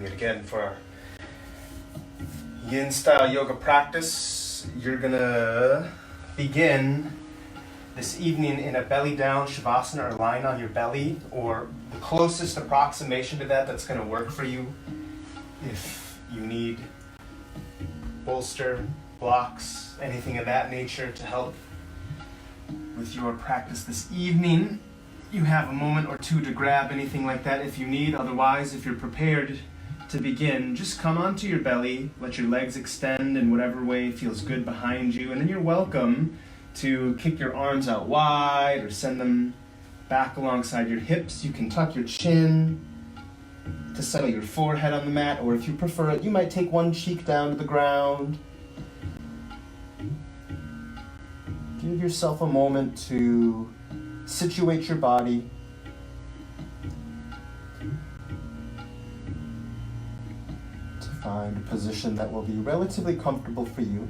Yet again, for our yin style yoga practice, you're gonna begin this evening in a belly down shavasana, or lying on your belly, or the closest approximation to that that's gonna work for you. If you need bolster, blocks, anything of that nature to help with your practice this evening, you have a moment or two to grab anything like that if you need. Otherwise, if you're prepared to begin, just come onto your belly, let your legs extend in whatever way feels good behind you, and then you're welcome to kick your arms out wide or send them back alongside your hips. You can tuck your chin to settle your forehead on the mat, or if you prefer it, you might take one cheek down to the ground. Give yourself a moment to situate your body. To find a position that will be relatively comfortable for you.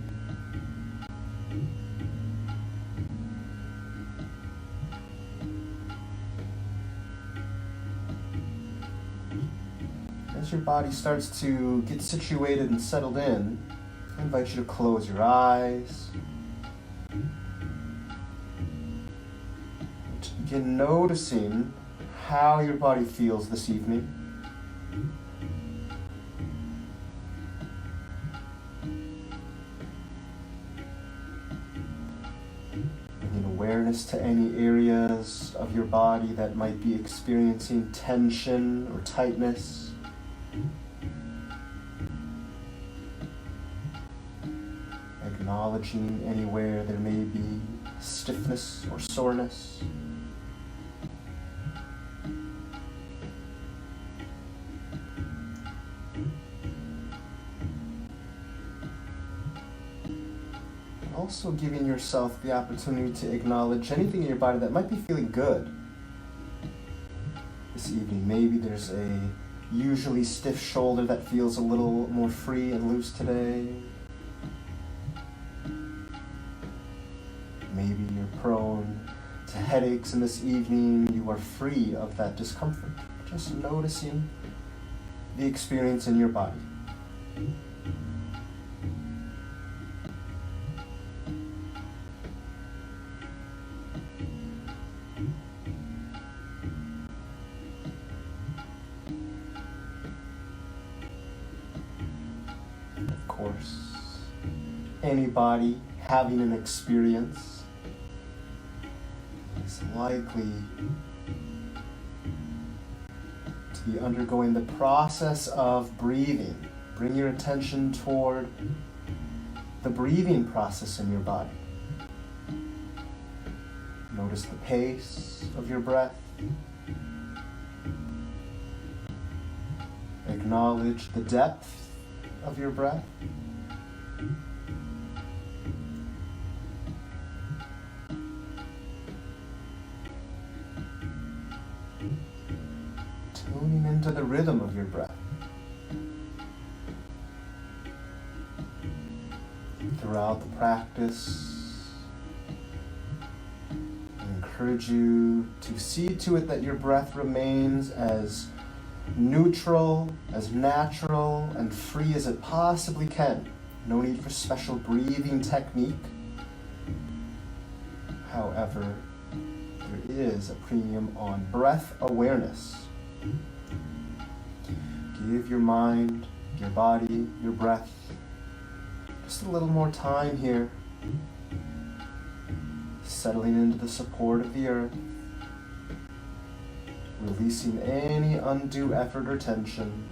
As your body starts to get situated and settled in, I invite you to close your eyes. To begin noticing how your body feels this evening. Bringing awareness to any areas of your body that might be experiencing tension or tightness. Acknowledging anywhere there may be stiffness or soreness. Also giving yourself the opportunity to acknowledge anything in your body that might be feeling good this evening. Maybe there's a usually stiff shoulder that feels a little more free and loose today. Maybe you're prone to headaches and this evening you are free of that discomfort. Just noticing the experience in your body. Of course, anybody having an experience is likely to be undergoing the process of breathing. Bring your attention toward the breathing process in your body. Notice the pace of your breath. Acknowledge the depth of your breath. Tuning into the rhythm of your breath. Throughout the practice, I encourage you to see to it that your breath remains as neutral, as natural, and free as it possibly can. No need for special breathing technique. However, there is a premium on breath awareness. Give your mind, your body, your breath just a little more time here, settling into the support of the earth, releasing any undue effort or tension.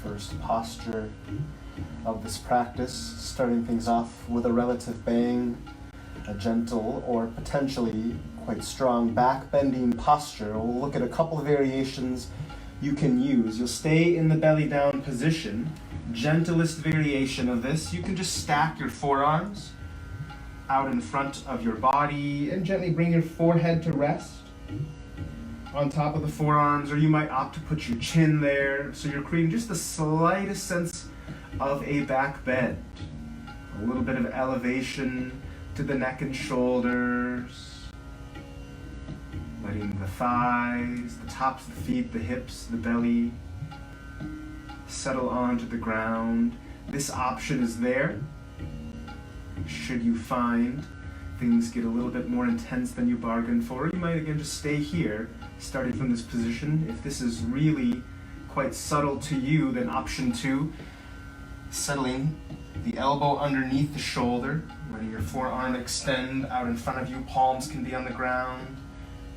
First posture of this practice, starting things off with a relative bang, a gentle or potentially quite strong back bending posture. We'll look at a couple of variations you can use. You'll stay in the belly down position. Gentlest variation of this, you can just stack your forearms out in front of your body and gently bring your forehead to rest on top of the forearms, or you might opt to put your chin there, so you're creating just the slightest sense of a back bend. A little bit of elevation to the neck and shoulders. Letting the thighs, the tops of the feet, the hips, the belly settle onto the ground. This option is there. Should you find things get a little bit more intense than you bargained for, you might again just stay here, starting from this position. If this is really quite subtle to you, then option 2, settling the elbow underneath the shoulder, letting your forearm extend out in front of you, palms can be on the ground,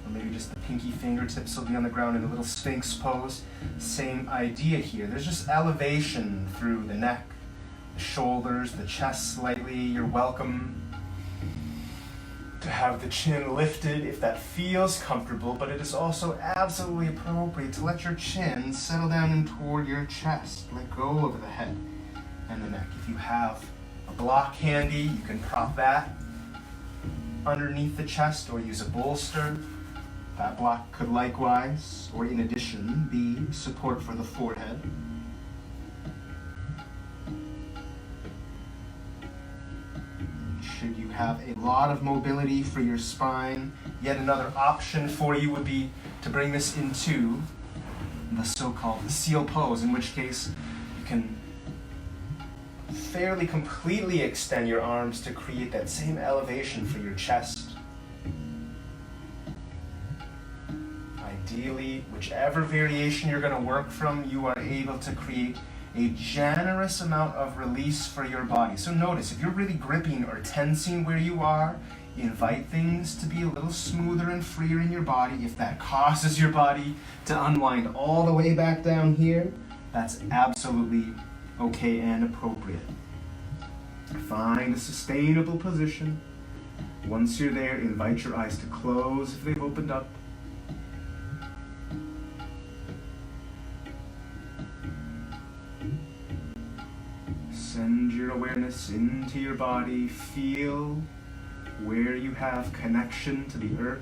or maybe just the pinky fingertips will be on the ground in a little Sphinx pose. Same idea here. There's just elevation through the neck, the shoulders, the chest slightly. You're welcome to have the chin lifted if that feels comfortable, but it is also absolutely appropriate to let your chin settle down and toward your chest. Let go of the head and the neck. If you have a block handy, you can prop that underneath the chest or use a bolster. That block could likewise, or in addition, be support for the forehead. Should you have a lot of mobility for your spine, yet another option for you would be to bring this into the so-called the seal pose, in which case you can fairly completely extend your arms to create that same elevation for your chest. Ideally, whichever variation you're going to work from, you are able to create a generous amount of release for your body. So notice, if you're really gripping or tensing where you are, invite things to be a little smoother and freer in your body. If that causes your body to unwind all the way back down here, that's absolutely okay and appropriate. Find a sustainable position. Once you're there, invite your eyes to close if they've opened up. Send your awareness into your body. Feel where you have connection to the earth.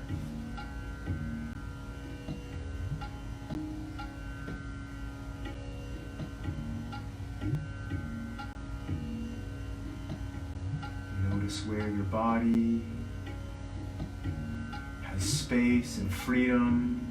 Notice where your body has space and freedom.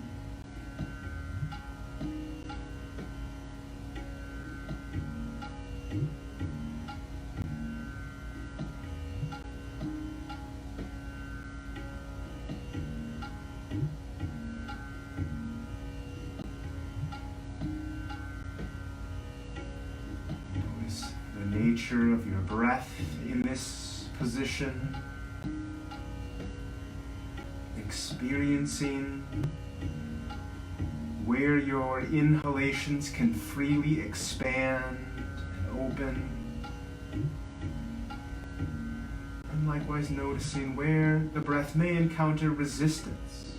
Nature of your breath in this position, experiencing where your inhalations can freely expand and open, and likewise noticing where the breath may encounter resistance.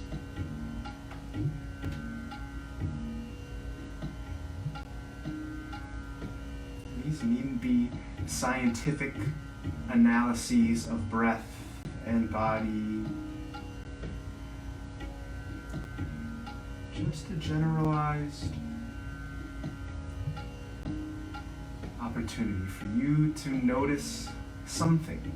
These needn't be scientific analyses of breath and body. Just a generalized opportunity for you to notice something.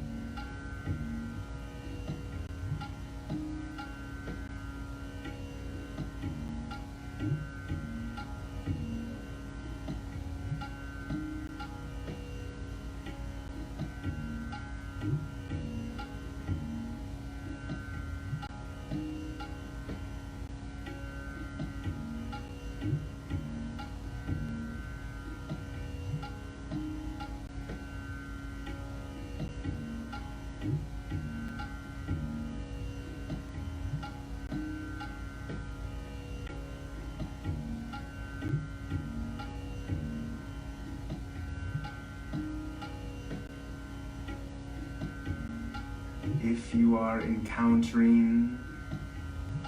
If you are encountering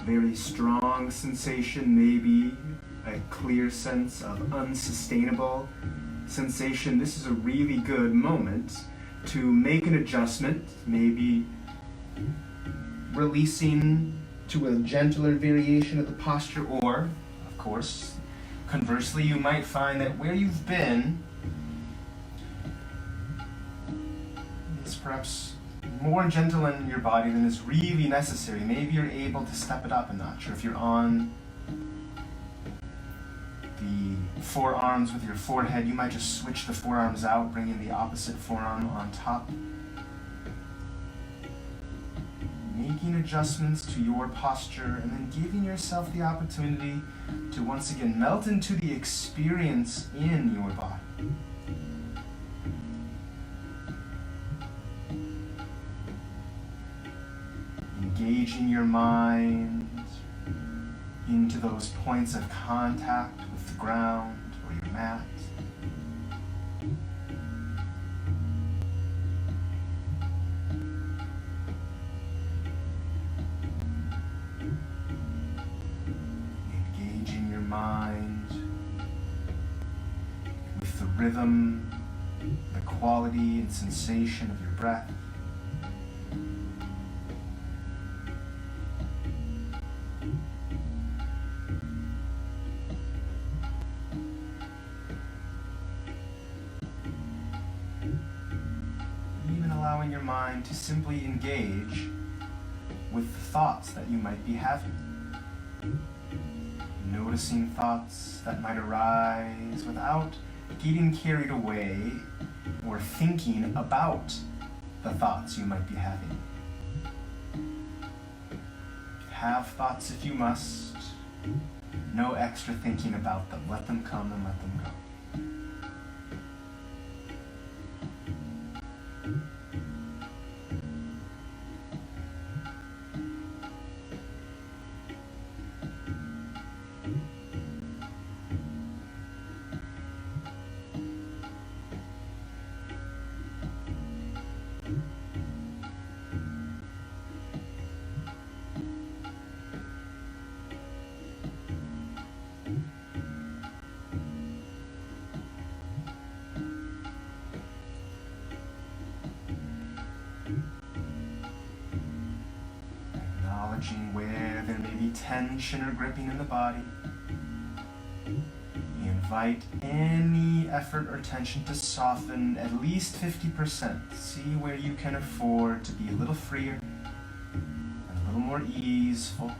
very strong sensation, maybe a clear sense of unsustainable sensation, this is a really good moment to make an adjustment, maybe releasing to a gentler variation of the posture, or, of course, conversely, you might find that where you've been perhaps more gentle in your body than is really necessary. Maybe you're able to step it up a notch, or if you're on the forearms with your forehead, you might just switch the forearms out, bringing the opposite forearm on top. Making adjustments to your posture and then giving yourself the opportunity to once again melt into the experience in your body. Engaging your mind into those points of contact with the ground or your mat. Engaging your mind with the rhythm, the quality and sensation of your breath. Allowing your mind to simply engage with the thoughts that you might be having. Noticing thoughts that might arise without getting carried away or thinking about the thoughts you might be having. Have thoughts if you must. No extra thinking about them. Let them come and let them go. Where there may be tension or gripping in the body. You invite any effort or tension to soften at least 50%. See where you can afford to be a little freer and a little more easeful.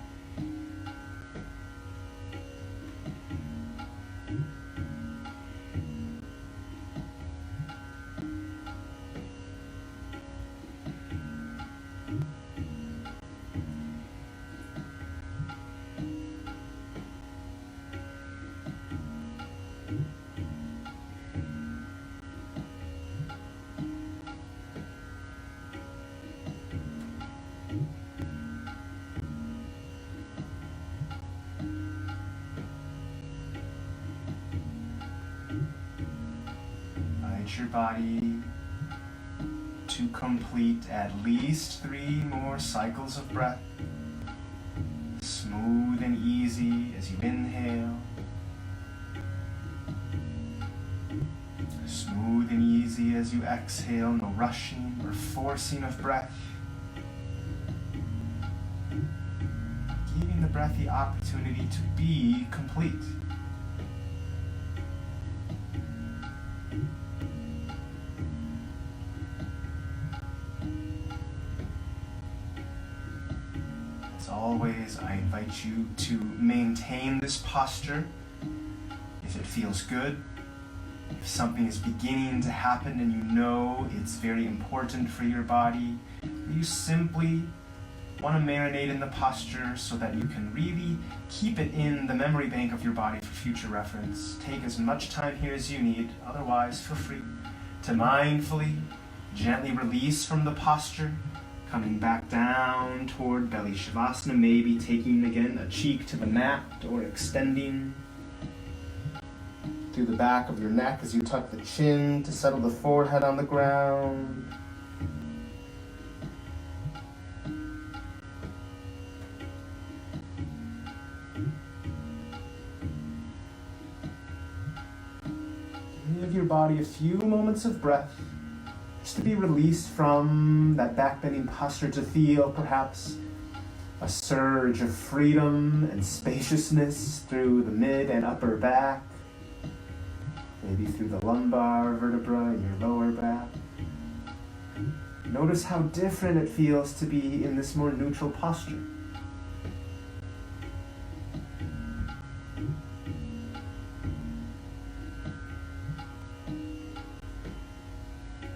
Your body to complete at least 3 more cycles of breath. Smooth and easy as you inhale. Smooth and easy as you exhale. No rushing or forcing of breath. Giving the breath the opportunity to be complete. Always, I invite you to maintain this posture if it feels good. If something is beginning to happen and you know it's very important for your body, you simply want to marinate in the posture so that you can really keep it in the memory bank of your body for future reference. Take as much time here as you need, otherwise feel free to mindfully, gently release from the posture. Coming back down toward Belly Shavasana, maybe taking again a cheek to the mat or extending through the back of your neck as you tuck the chin to settle the forehead on the ground. Give your body a few moments of breath. Just to be released from that back-bending posture, to feel perhaps a surge of freedom and spaciousness through the mid and upper back, maybe through the lumbar vertebra in your lower back. Notice how different it feels to be in this more neutral posture.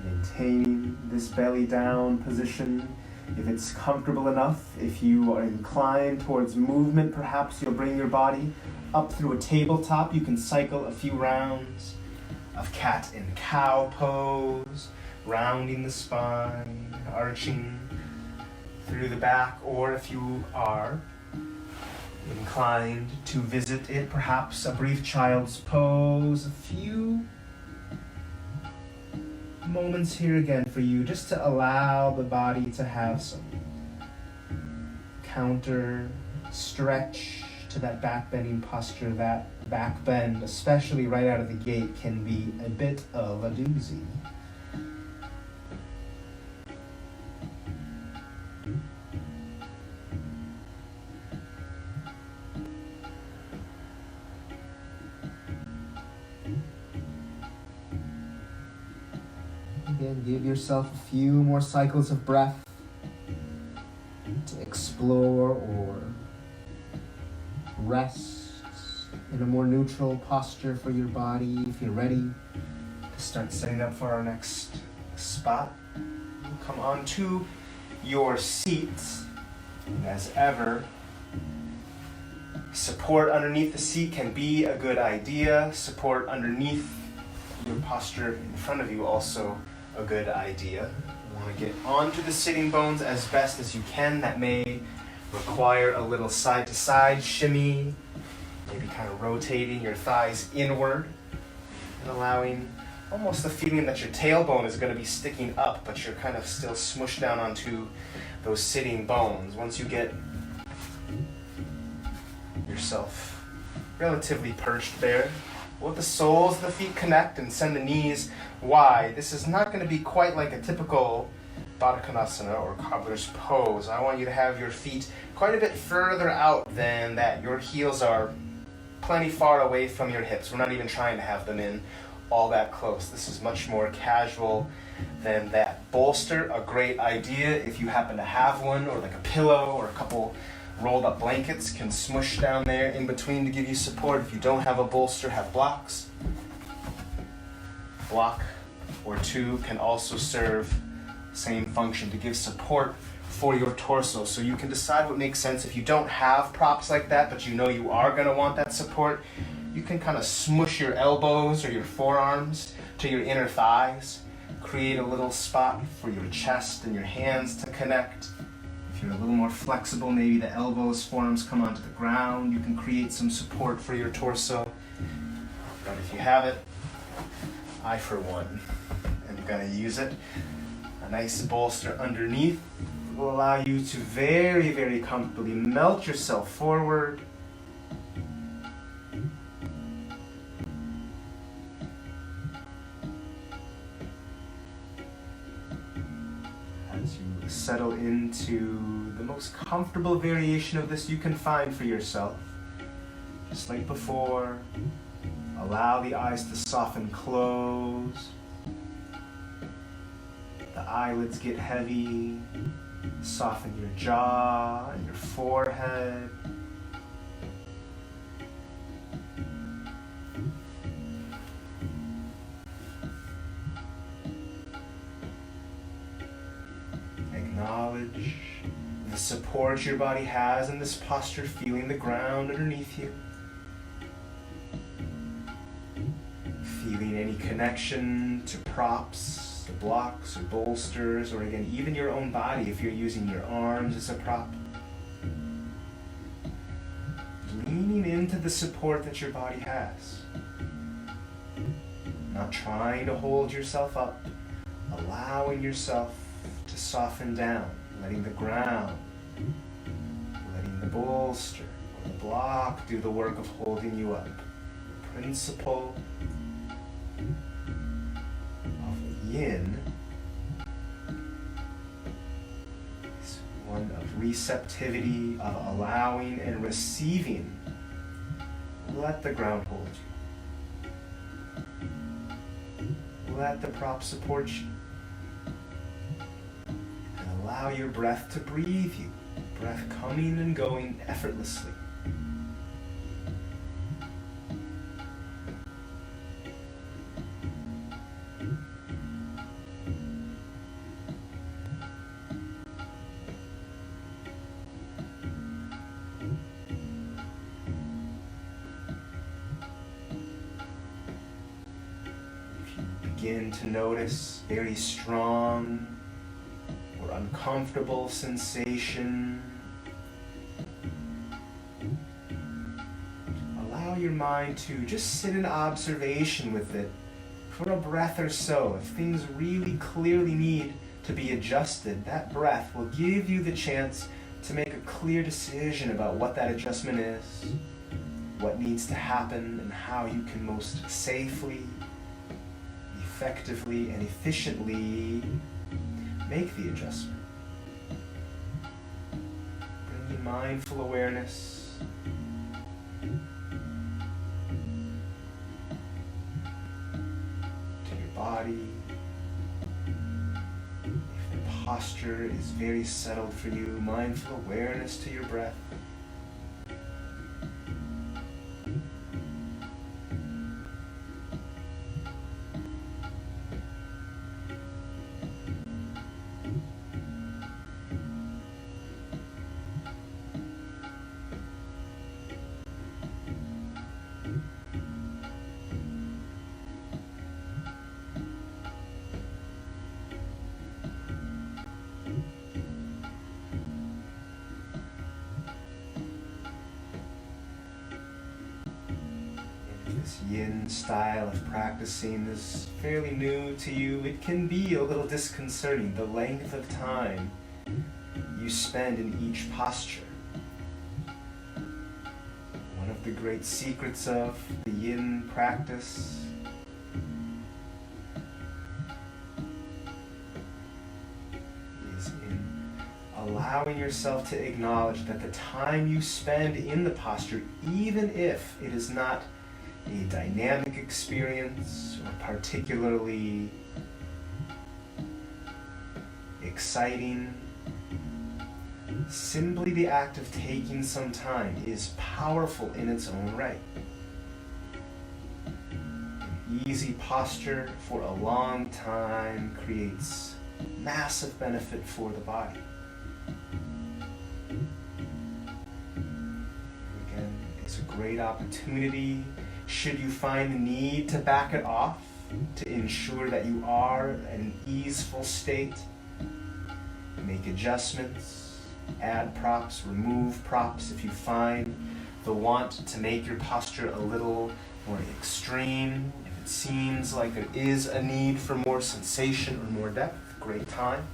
Maintaining this belly down position. If it's comfortable enough, if you are inclined towards movement, perhaps you'll bring your body up through a tabletop. You can cycle a few rounds of cat and cow pose, rounding the spine, arching through the back, or if you are inclined to visit it, perhaps a brief child's pose, a few moments here again for you just to allow the body to have some counter stretch to that back bending posture. That back bend, especially right out of the gate, can be a bit of a doozy. Again, give yourself a few more cycles of breath to explore or rest in a more neutral posture for your body. If you're ready to start setting up for our next spot, come onto your seats. And as ever, support underneath the seat can be a good idea. Support underneath your posture in front of you also a good idea. You want to get onto the sitting bones as best as you can. That may require a little side to side shimmy, maybe kind of rotating your thighs inward and allowing almost the feeling that your tailbone is going to be sticking up, but you're kind of still smushed down onto those sitting bones. Once you get yourself relatively perched there, let the soles of the feet connect and send the knees wide. This is not going to be quite like a typical Baddha Konasana or cobbler's pose. I want you to have your feet quite a bit further out than that. Your heels are plenty far away from your hips. We're not even trying to have them in all that close. This is much more casual than that. Bolster, a great idea if you happen to have one, or like a pillow or a couple rolled up blankets can smush down there in between to give you support. If you don't have a bolster, have blocks. Block or two can also serve the same function to give support for your torso. So you can decide what makes sense. If you don't have props like that, but you know you are going to want that support, you can kind of smush your elbows or your forearms to your inner thighs. Create a little spot for your chest and your hands to connect. If you're a little more flexible, maybe the elbows, forearms come onto the ground. You can create some support for your torso. But if you have it, I, for one, am going to use it. A nice bolster underneath will allow you to very, very comfortably melt yourself forward. As you settle into the most comfortable variation of this you can find for yourself, just like before, allow the eyes to soften close. The eyelids get heavy. Soften your jaw and your forehead. Acknowledge the support your body has in this posture, feeling the ground underneath you. Feeling any connection to props, to blocks or bolsters, or again, even your own body if you're using your arms as a prop. Leaning into the support that your body has. Not trying to hold yourself up, allowing yourself to soften down, letting the ground, letting the bolster or the block do the work of holding you up. The principle of yin is one of receptivity, of allowing and receiving. Let the ground hold you. Let the prop support you. Allow your breath to breathe you, breath coming and going effortlessly. Begin to notice very strong or uncomfortable sensation. Allow your mind to just sit in observation with it for a breath or so. If things really clearly need to be adjusted, that breath will give you the chance to make a clear decision about what that adjustment is, what needs to happen, and how you can most safely, effectively, and efficiently make the adjustment. Bring your mindful awareness to your body. If the posture is very settled for you, mindful awareness to your breath. This yin style of practicing is fairly new to you. It can be a little disconcerting, the length of time you spend in each posture. One of the great secrets of the yin practice is in allowing yourself to acknowledge that the time you spend in the posture, even if it is not a dynamic experience or particularly exciting, simply the act of taking some time is powerful in its own right. An easy posture for a long time creates massive benefit for the body. Again, it's a great opportunity, should you find the need to back it off, to ensure that you are in an easeful state. Make adjustments, add props, remove props if you find the want to make your posture a little more extreme. If it seems like there is a need for more sensation or more depth, great time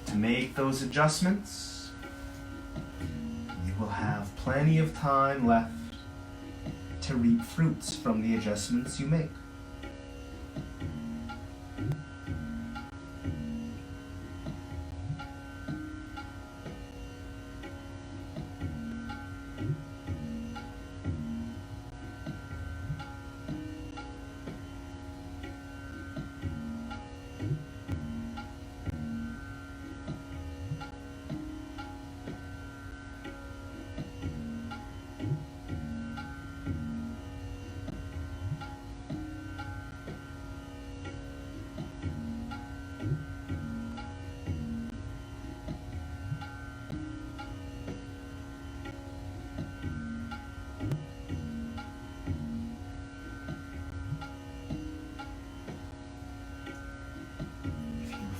to make those adjustments. You will have plenty of time left to reap fruits from the adjustments you make.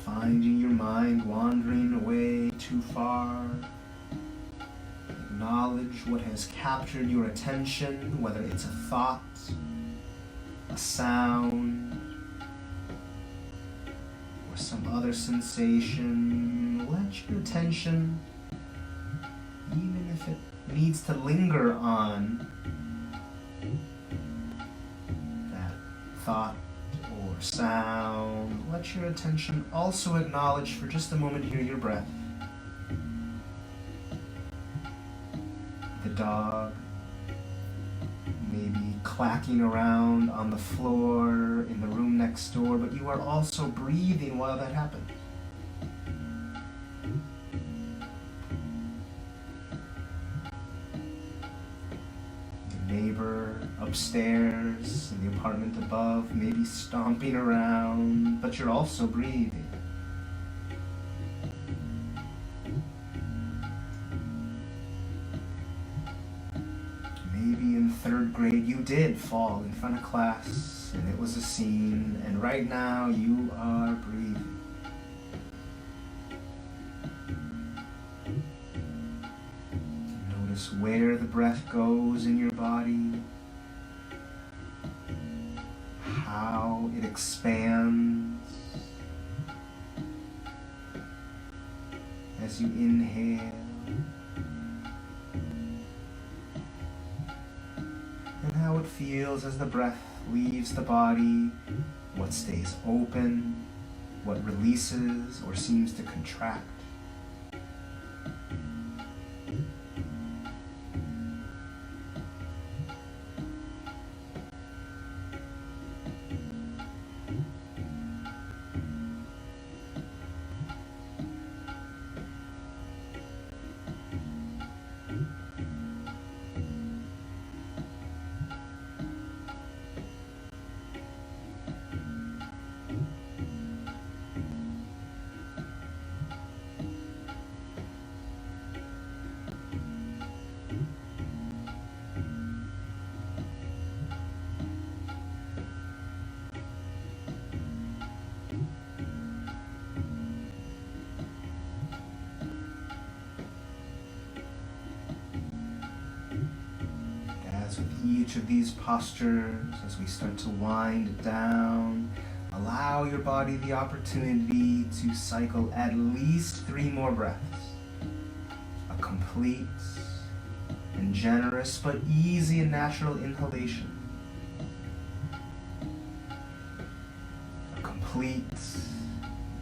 Finding your mind wandering away too far, acknowledge what has captured your attention, whether it's a thought, a sound, or some other sensation. Let your attention, even if it needs to linger on that thought or sound, let your attention also acknowledge for just a moment here your breath. The dog maybe clacking around on the floor in the room next door, but you are also breathing while that happens. neighbor upstairs in the apartment above may be stomping around, but you're also breathing. Maybe in 3rd grade you did fall in front of class and it was a scene, and right now you are breathing. Notice where the breath goes in your body, how it expands as you inhale, and how it feels as the breath leaves the body, what stays open, what releases or seems to contract. With each of these postures, as we start to wind it down, allow your body the opportunity to cycle at least 3 more breaths. A complete and generous but easy and natural inhalation. A complete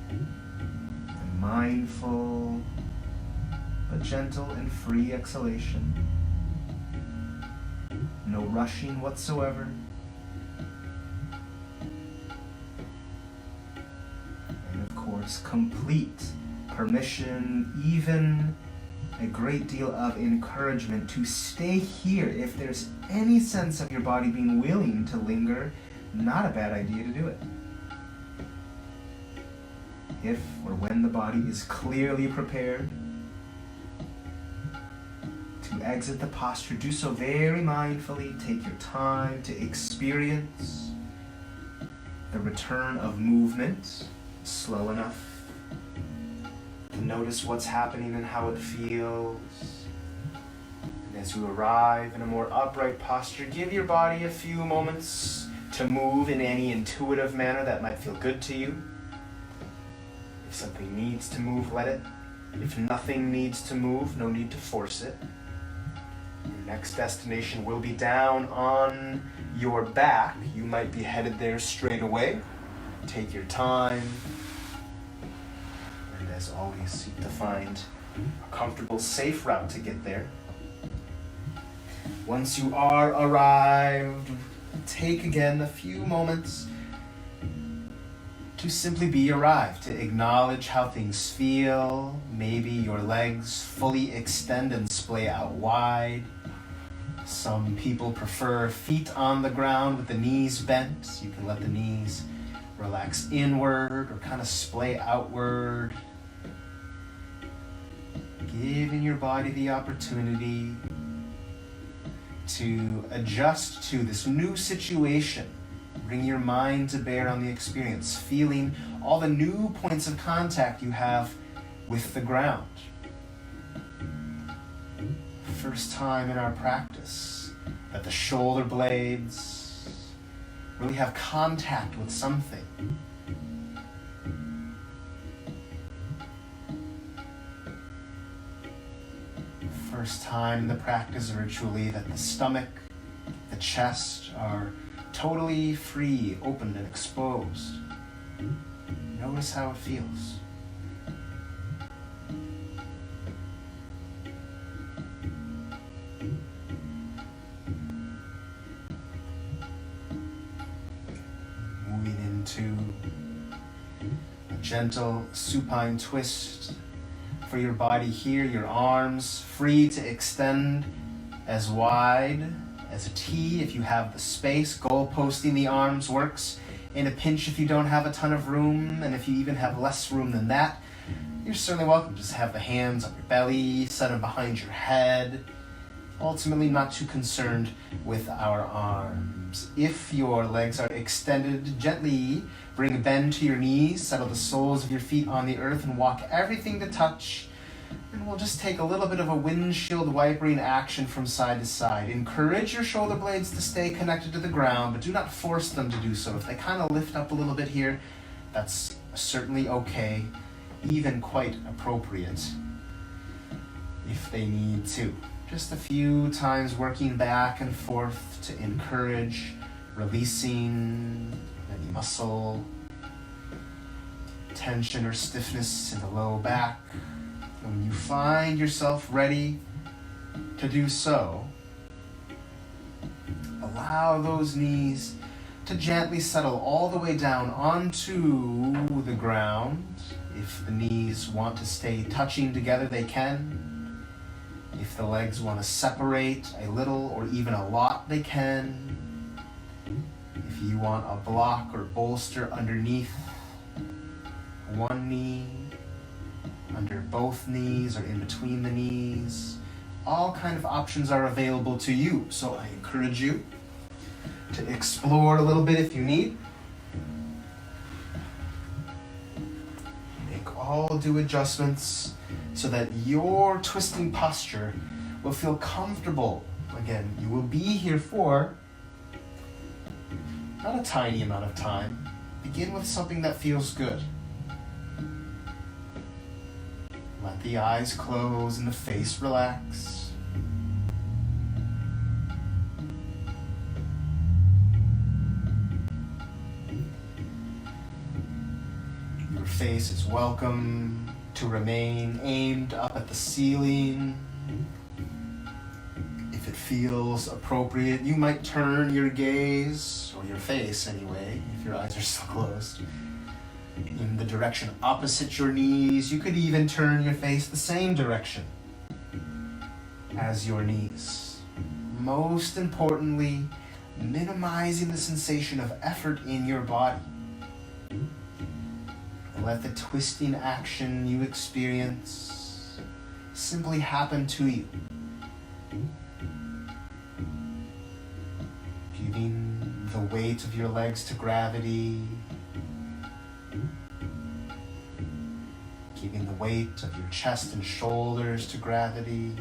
and mindful but gentle and free exhalation. No rushing whatsoever. And of course, complete permission, even a great deal of encouragement to stay here. If there's any sense of your body being willing to linger, not a bad idea to do it. If or when the body is clearly prepared to exit the posture, do so very mindfully. Take your time to experience the return of movement slow enough to notice what's happening and how it feels. And as you arrive in a more upright posture, give your body a few moments to move in any intuitive manner that might feel good to you. If something needs to move, let it. If nothing needs to move, no need to force it. Your next destination will be down on your back. You might be headed there straight away. Take your time. And as always, seek to find a comfortable, safe route to get there. Once you are arrived, take again a few moments to simply be arrived, to acknowledge how things feel. Maybe your legs fully extend and splay out wide. Some people prefer feet on the ground with the knees bent. You can let the knees relax inward or kind of splay outward. Giving your body the opportunity to adjust to this new situation. Bring your mind to bear on the experience, feeling all the new points of contact you have with the ground. First time in our practice that the shoulder blades really have contact with something. First time in the practice virtually that the stomach, the chest are totally free, open, and exposed. Notice how it feels. Moving into a gentle supine twist for your body here, your arms free to extend as wide as a T if you have the space. Goal posting the arms works in a pinch if you don't have a ton of room, and if you even have less room than that, you're certainly welcome. Just have the hands on your belly, set them behind your head. Ultimately not too concerned with our arms. If your legs are extended, gently bring a bend to your knees, settle the soles of your feet on the earth, and walk everything to touch. And we'll just take a little bit of a windshield wipering action from side to side. Encourage your shoulder blades to stay connected to the ground, but do not force them to do so. If they kind of lift up a little bit here, that's certainly okay, even quite appropriate if they need to. Just a few times working back and forth to encourage, releasing any muscle tension or stiffness in the low back. And when you find yourself ready to do so, allow those knees to gently settle all the way down onto the ground. If the knees want to stay touching together, they can. If the legs want to separate a little or even a lot, they can. If you want a block or bolster underneath one knee, under both knees or in between the knees, all kind of options are available to you. So I encourage you to explore a little bit if you need. Make all due adjustments so that your twisting posture will feel comfortable. Again, you will be here for not a tiny amount of time. Begin with something that feels good. Let the eyes close and the face relax. Your face is welcome to remain aimed up at the ceiling. If it feels appropriate, you might turn your gaze, or your face anyway, if your eyes are still closed, in the direction opposite your knees. You could even turn your face the same direction as your knees. Most importantly, minimizing the sensation of effort in your body. Let the twisting action you experience simply happen to you. Giving the weight of your legs to gravity. Giving the weight of your chest and shoulders to gravity.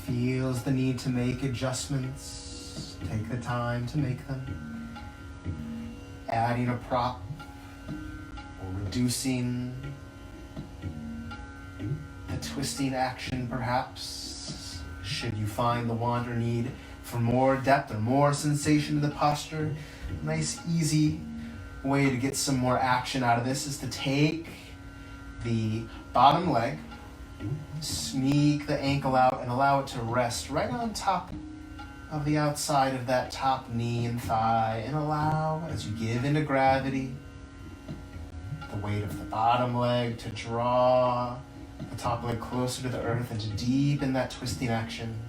Feels the need to make adjustments, take the time to make them. Adding a prop or reducing the twisting action perhaps, should you find the want or need for more depth or more sensation in the posture. Nice easy way to get some more action out of this is to take the bottom leg, sneak the ankle out and allow it to rest right on top of the outside of that top knee and thigh, and allow, as you give into gravity, the weight of the bottom leg to draw the top leg closer to the earth and to deepen that twisting action.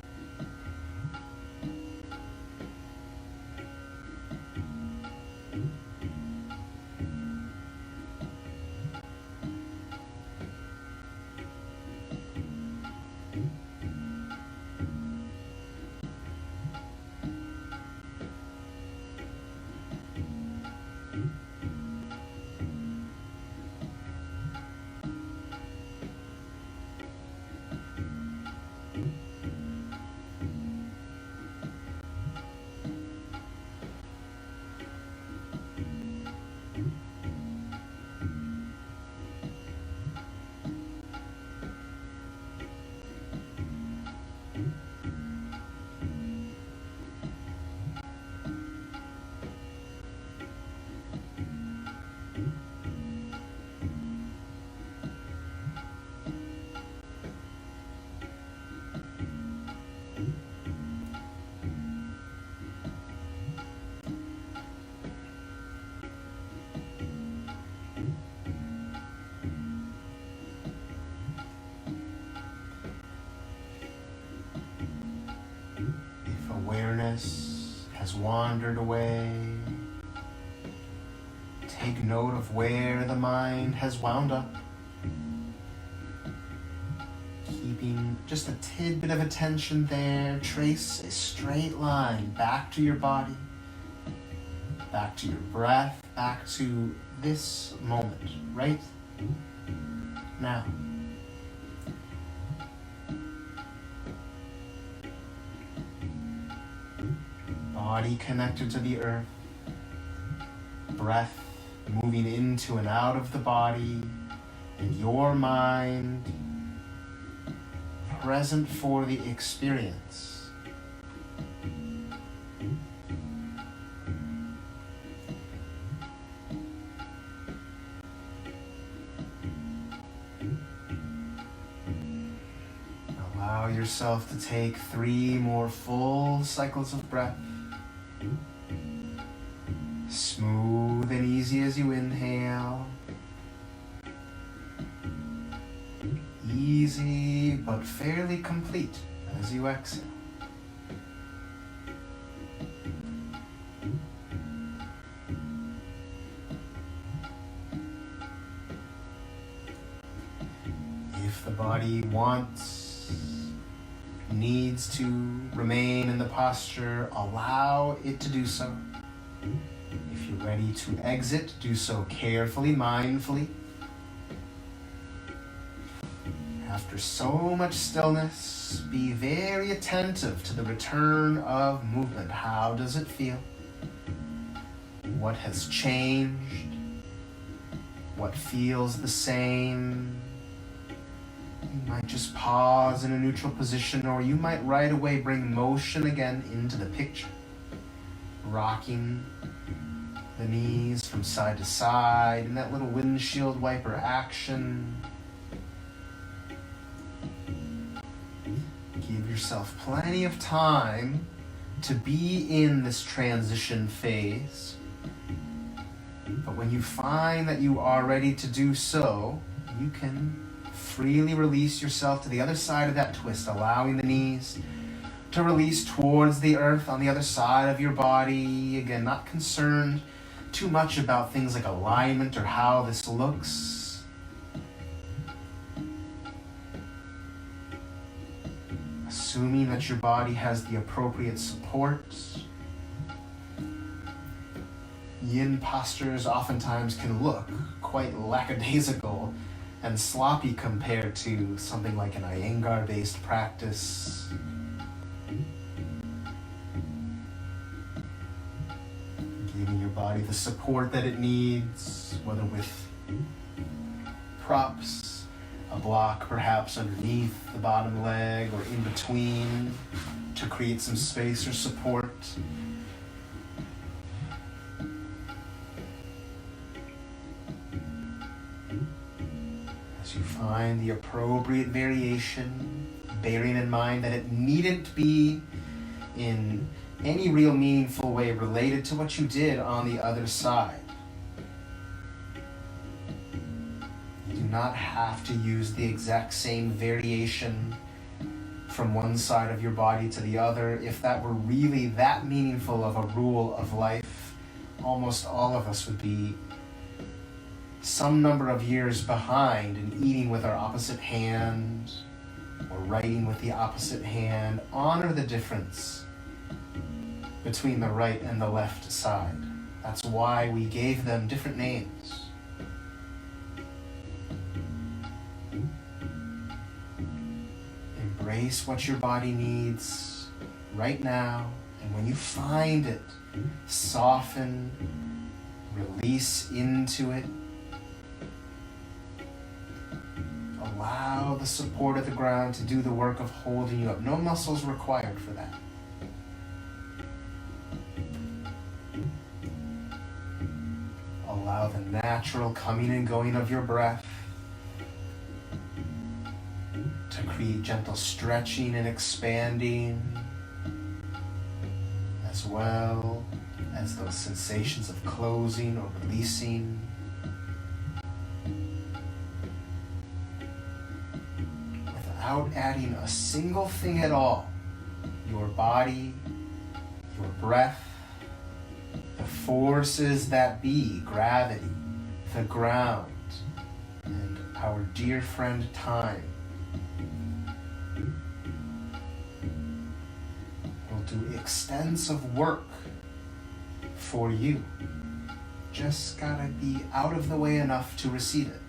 awareness has wandered away, take note of where the mind has wound up, keeping just a tidbit of attention there. Trace a straight line back to your body, back to your breath, back to this moment, right now. Body connected to the earth, breath moving into and out of the body, and your mind present for the experience. Allow yourself to take 3 more full cycles of breath. Smooth and easy as you inhale. Easy but fairly complete as you exhale. If the body needs to remain in the posture, allow it to do so. If you're ready to exit, do so carefully, mindfully. After so much stillness, be very attentive to the return of movement. How does it feel? What has changed? What feels the same? You might just pause in a neutral position, or you might right away bring motion again into the picture. Rocking the knees from side to side in that little windshield wiper action. Give yourself plenty of time to be in this transition phase. But when you find that you are ready to do so, you can freely release yourself to the other side of that twist, allowing the knees to release towards the earth on the other side of your body. Again, not concerned too much about things like alignment or how this looks. Assuming that your body has the appropriate support. Yin postures oftentimes can look quite lackadaisical and sloppy compared to something like an Iyengar-based practice. Giving your body the support that it needs, whether with props, a block perhaps underneath the bottom leg or in between to create some space or support. As you find the appropriate variation, bearing in mind that it needn't be in any real meaningful way related to what you did on the other side. You do not have to use the exact same variation from one side of your body to the other. If that were really that meaningful of a rule of life, almost all of us would be some number of years behind in eating with our opposite hand or writing with the opposite hand. Honor the difference between the right and the left side. That's why we gave them different names. Embrace what your body needs right now, and when you find it, soften, release into it. Allow the support of the ground to do the work of holding you up. No muscles required for that. Allow the natural coming and going of your breath to create gentle stretching and expanding, as well as those sensations of closing or releasing. Without adding a single thing at all, your body, your breath, the forces that be, gravity, the ground, and our dear friend time will do extensive work for you. Just gotta be out of the way enough to receive it.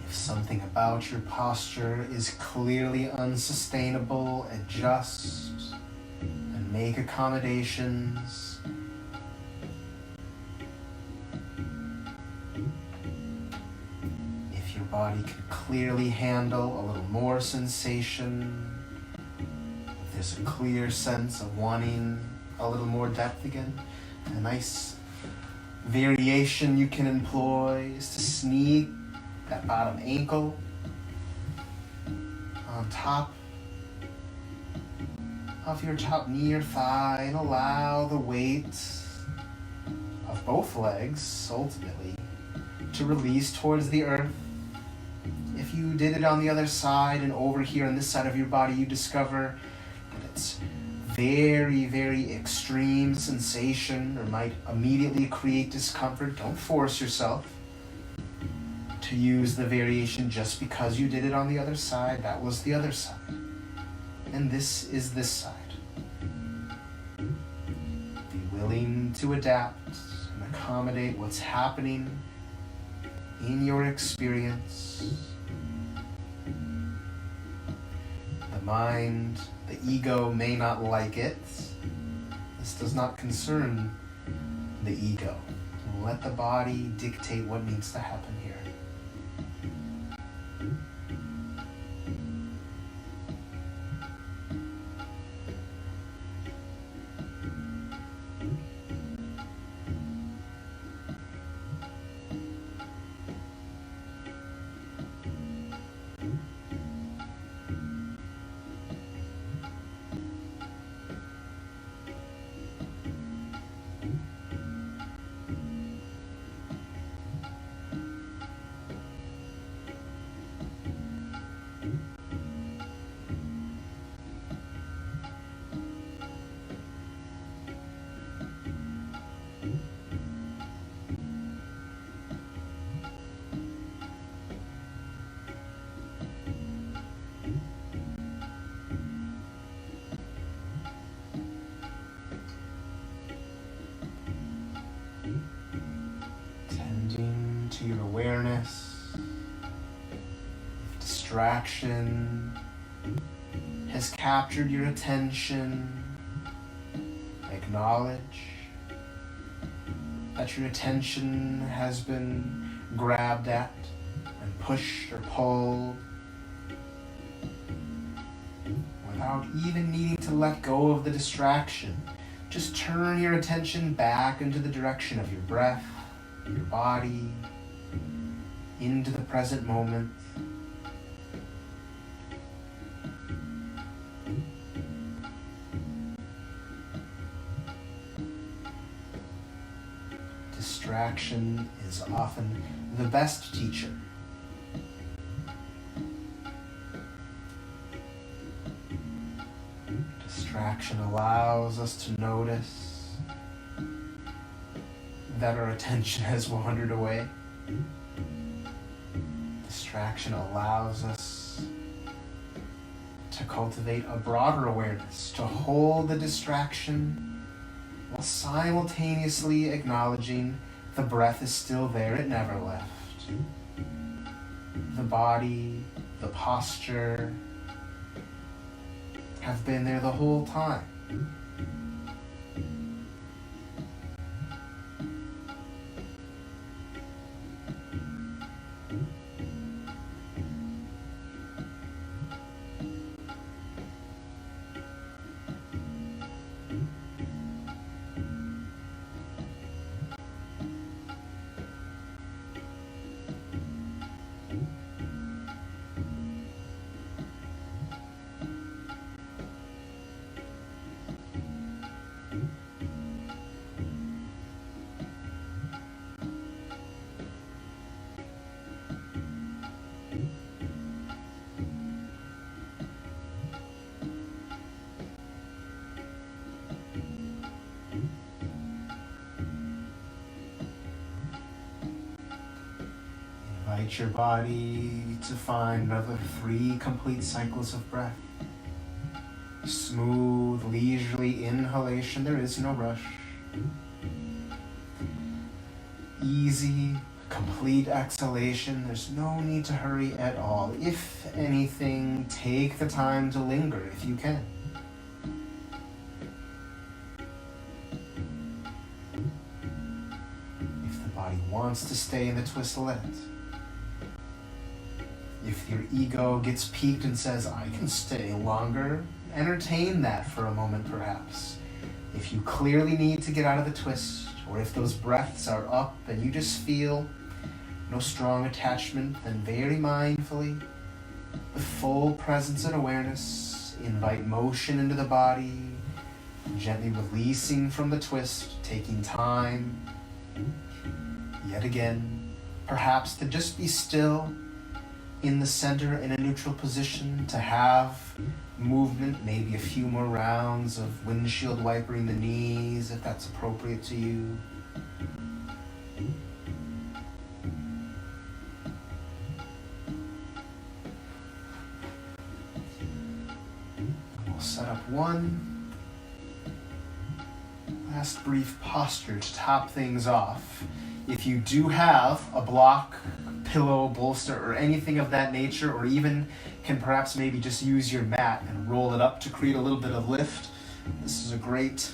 If something about your posture is clearly unsustainable, adjust and make accommodations. If your body can clearly handle a little more sensation, if there's a clear sense of wanting a little more depth again, a nice variation you can employ is to sneak that bottom ankle on top of your top knee or thigh and allow the weight of both legs ultimately to release towards the earth. If you did it on the other side and over here on this side of your body, you discover that it's very, very extreme sensation or might immediately create discomfort. Don't force yourself to use the variation just because you did it on the other side. That was the other side. And this is this side. Be willing to adapt and accommodate what's happening in your experience. The mind, the ego may not like it. This does not concern the ego. Let the body dictate what needs to happen here. To your awareness, distraction has captured your attention. Acknowledge that your attention has been grabbed at and pushed or pulled without even needing to let go of the distraction. Just turn your attention back into the direction of your breath, your body, into the present moment. Distraction is often the best teacher. Distraction allows us to notice that our attention has wandered away. Distraction allows us to cultivate a broader awareness, to hold the distraction while simultaneously acknowledging the breath is still there, it never left. The body, the posture have been there the whole time. Invite your body to find another 3 complete cycles of breath. Smooth, leisurely inhalation. There is no rush. Easy, complete exhalation. There's no need to hurry at all. If anything, take the time to linger if you can. If the body wants to stay in the twist, let it. If your ego gets piqued and says, I can stay longer, entertain that for a moment perhaps. If you clearly need to get out of the twist, or if those breaths are up and you just feel no strong attachment, then very mindfully, with full presence and awareness, invite motion into the body, gently releasing from the twist, taking time, yet again, perhaps to just be still in the center in a neutral position, to have movement, maybe a few more rounds of windshield wipering the knees if that's appropriate to you. We'll set up one last brief posture to top things off. If you do have a block, pillow, bolster, or anything of that nature, or even can perhaps maybe just use your mat and roll it up to create a little bit of lift, this is a great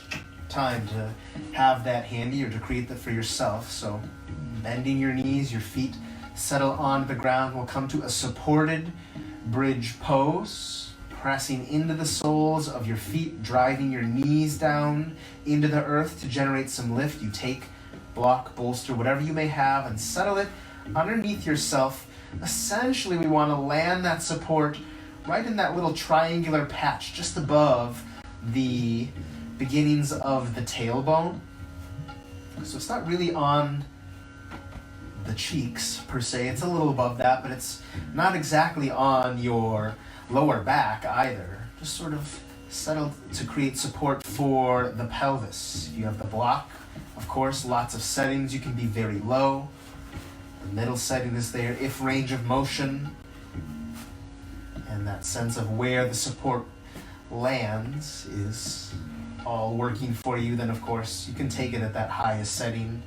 time to have that handy or to create that for yourself. So bending your knees, your feet settle onto the ground. We'll come to a supported bridge pose, pressing into the soles of your feet, driving your knees down into the earth to generate some lift. You take block, bolster, whatever you may have, and settle it underneath yourself. Essentially, we want to land that support right in that little triangular patch just above the beginnings of the tailbone. So it's not really on the cheeks per se, it's a little above that, but it's not exactly on your lower back either. Just sort of settled to create support for the pelvis. If you have the block, of course, lots of settings. You can be very low. The middle setting is there if range of motion and that sense of where the support lands is all working for you, then of course you can take it at that highest setting.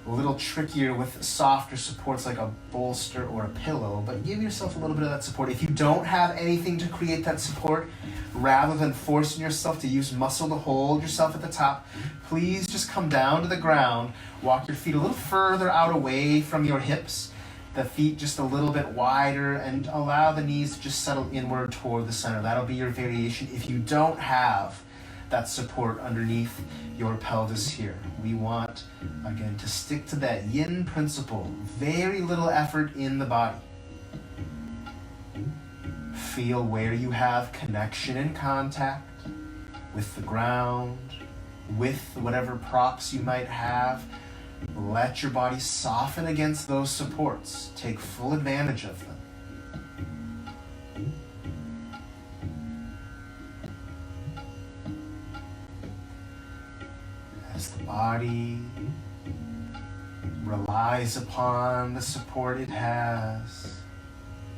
A little trickier with softer supports like a bolster or a pillow, but give yourself a little bit of that support. If you don't have anything to create that support, rather than forcing yourself to use muscle to hold yourself at the top, please just come down to the ground, walk your feet a little further out away from your hips, the feet just a little bit wider, and allow the knees to just settle inward toward the center. That'll be your variation if you don't have that support underneath your pelvis here. We want, again, to stick to that yin principle. Very little effort in the body. Feel where you have connection and contact with the ground, with whatever props you might have. Let your body soften against those supports. Take full advantage of them. As the body relies upon the support it has,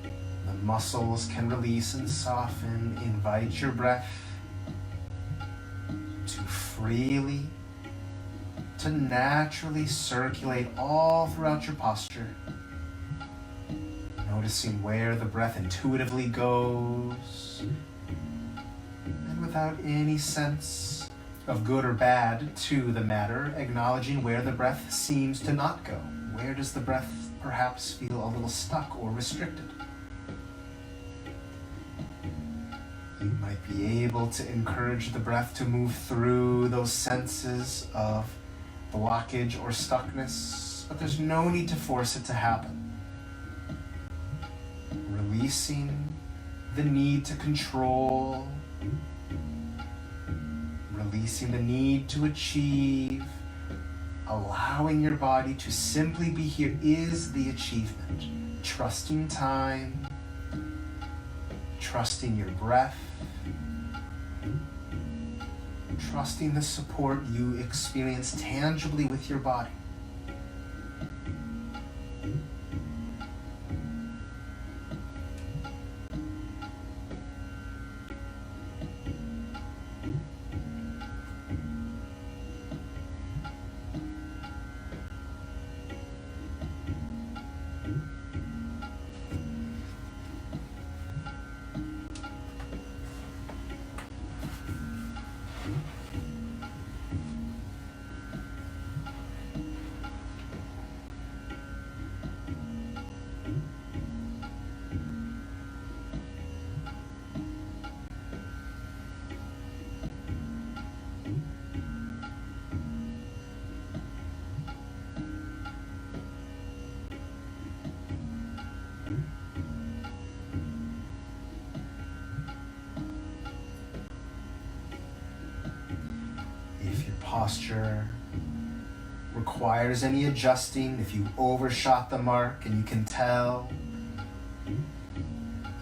the muscles can release and soften. Invite your breath to freely, to naturally circulate all throughout your posture. Noticing where the breath intuitively goes, and without any sense of good or bad to the matter, acknowledging where the breath seems to not go. Where does the breath perhaps feel a little stuck or restricted? You might be able to encourage the breath to move through those senses of blockage or stuckness, but there's no need to force it to happen. Releasing the need to control, releasing the need to achieve, allowing your body to simply be here is the achievement. Trusting time, trusting your breath, trusting the support you experience tangibly with your body. posture requires any adjusting, if you overshot the mark and you can tell,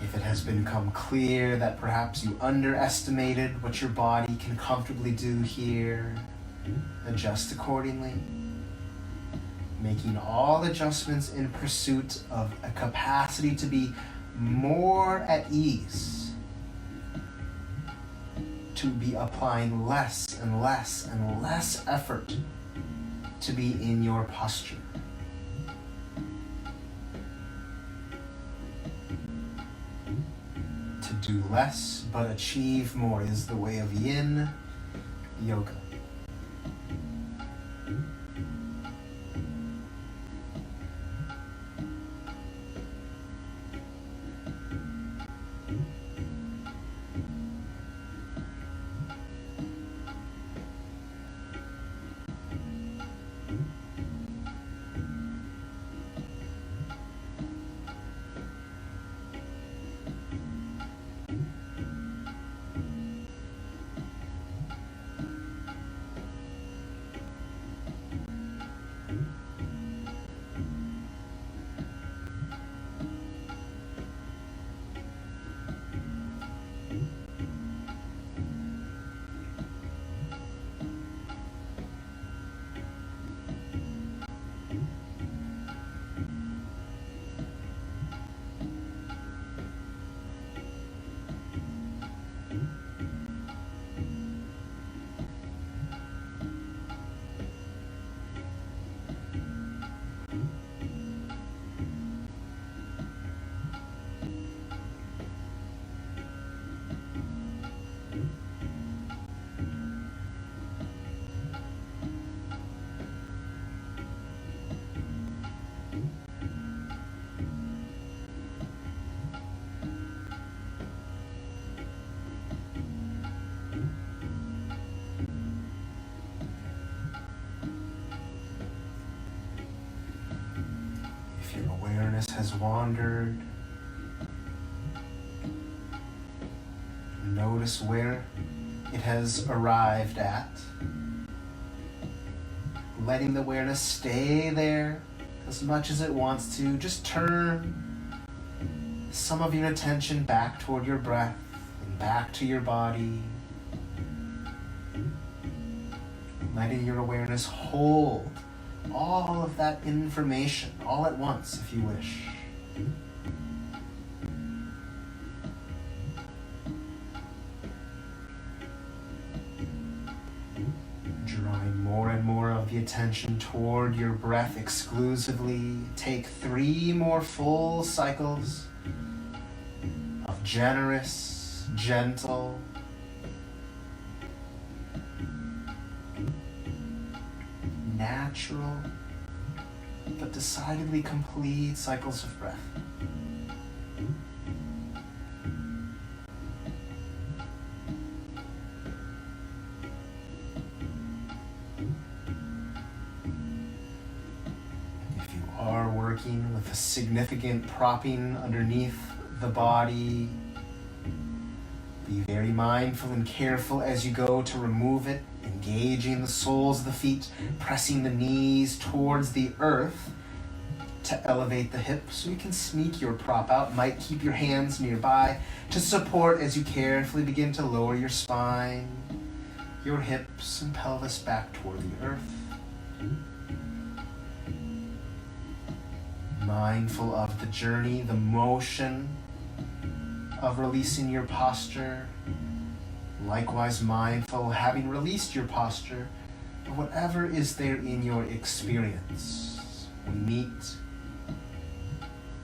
if it has become clear that perhaps you underestimated what your body can comfortably do here, adjust accordingly, making all adjustments in pursuit of a capacity to be more at ease, to be applying less and less and less effort to be in your posture. To do less but achieve more is the way of Yin Yoga. If your awareness has wandered, notice where it has arrived at. Letting the awareness stay there as much as it wants to. Just turn some of your attention back toward your breath and back to your body. Letting your awareness hold all of that information all at once if you wish. Drawing more and more of the attention toward your breath exclusively. Take 3 more full cycles of generous, gentle, natural, but decidedly complete cycles of breath. If you are working with a significant propping underneath the body, be very mindful and careful as you go to remove it, engaging the soles of the feet, pressing the knees towards the earth to elevate the hips so you can sneak your prop out. Might keep your hands nearby to support as you carefully begin to lower your spine, your hips and pelvis back toward the earth. Mindful of the journey, the motion of releasing your posture. Likewise mindful, having released your posture, of whatever is there in your experience. We meet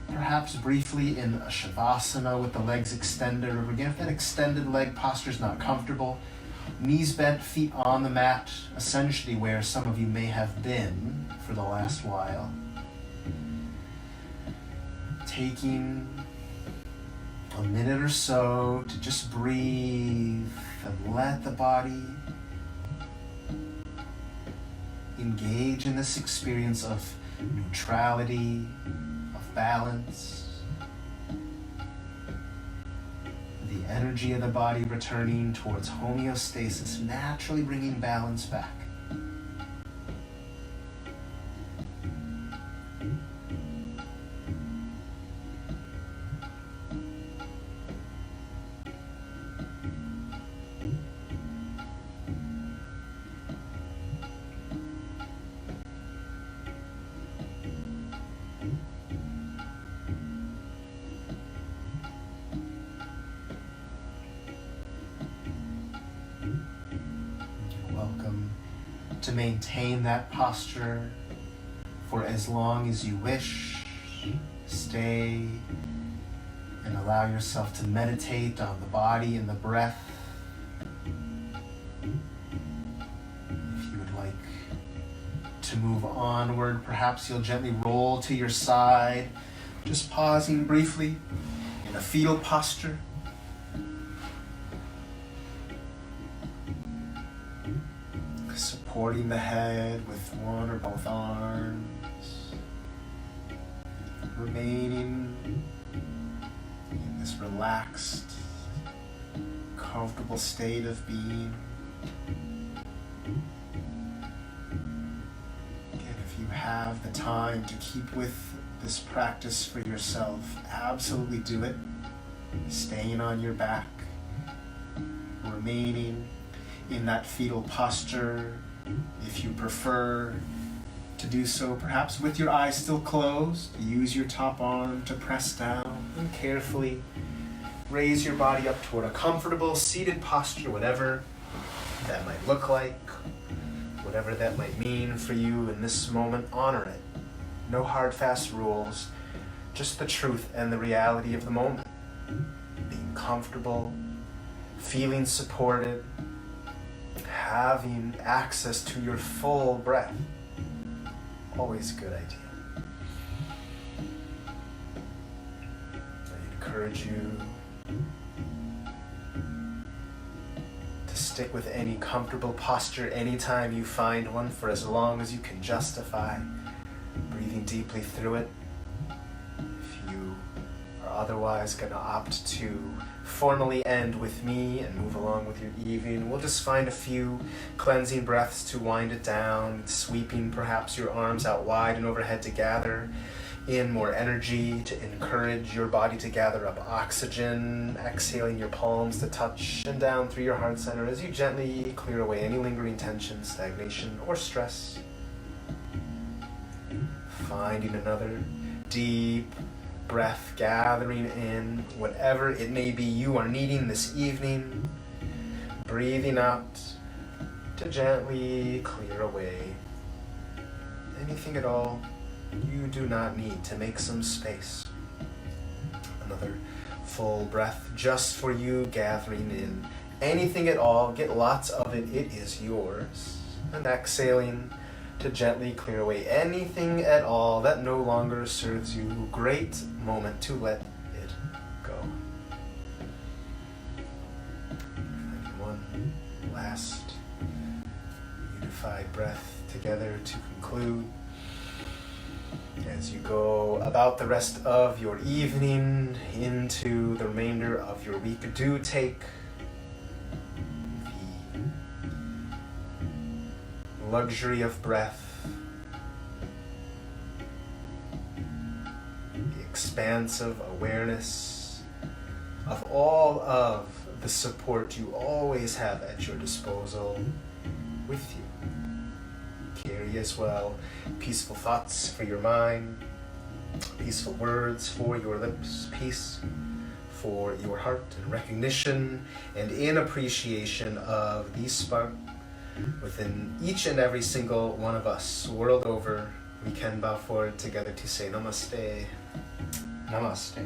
perhaps briefly in a Shavasana with the legs extended, or again, if that extended leg posture is not comfortable, knees bent, feet on the mat, essentially where some of you may have been for the last while. Taking a minute or so to just breathe and let the body engage in this experience of neutrality, of balance. The energy of the body returning towards homeostasis, naturally bringing balance back. to maintain that posture for as long as you wish. Stay and allow yourself to meditate on the body and the breath. If you would like to move onward, perhaps you'll gently roll to your side, just pausing briefly in a fetal posture. Supporting the head with one or both arms. Remaining in this relaxed, comfortable state of being. Again, if you have the time to keep with this practice for yourself, absolutely do it. Staying on your back, remaining in that fetal posture. If you prefer to do so, perhaps with your eyes still closed, use your top arm to press down and carefully raise your body up toward a comfortable seated posture, whatever that might look like, whatever that might mean for you in this moment. Honor it. No hard, fast rules, just the truth and the reality of the moment. Being comfortable, feeling supported, having access to your full breath. Always a good idea. I encourage you to stick with any comfortable posture anytime you find one for as long as you can justify breathing deeply through it. If you are otherwise going to opt to formally end with me and move along with your evening, we'll just find a few cleansing breaths to wind it down, sweeping perhaps your arms out wide and overhead to gather in more energy, to encourage your body to gather up oxygen, exhaling your palms to touch and down through your heart center as you gently clear away any lingering tension, stagnation, or stress. Finding another deep breath, gathering in whatever it may be you are needing this evening. Breathing out to gently clear away anything at all you do not need to make some space. Another full breath just for you, gathering in anything at all. Get lots of it. It is yours. And exhaling to gently clear away anything at all that no longer serves you. Great moment to let it go. And one last unified breath together to conclude. As you go about the rest of your evening into the remainder of your week, do take the luxury of breath, the expansive awareness of all of the support you always have at your disposal with you. Carry as well peaceful thoughts for your mind, peaceful words for your lips, peace for your heart, and recognition and in appreciation of the spark within each and every single one of us. World over, we can bow forward together to say namaste. Namaste.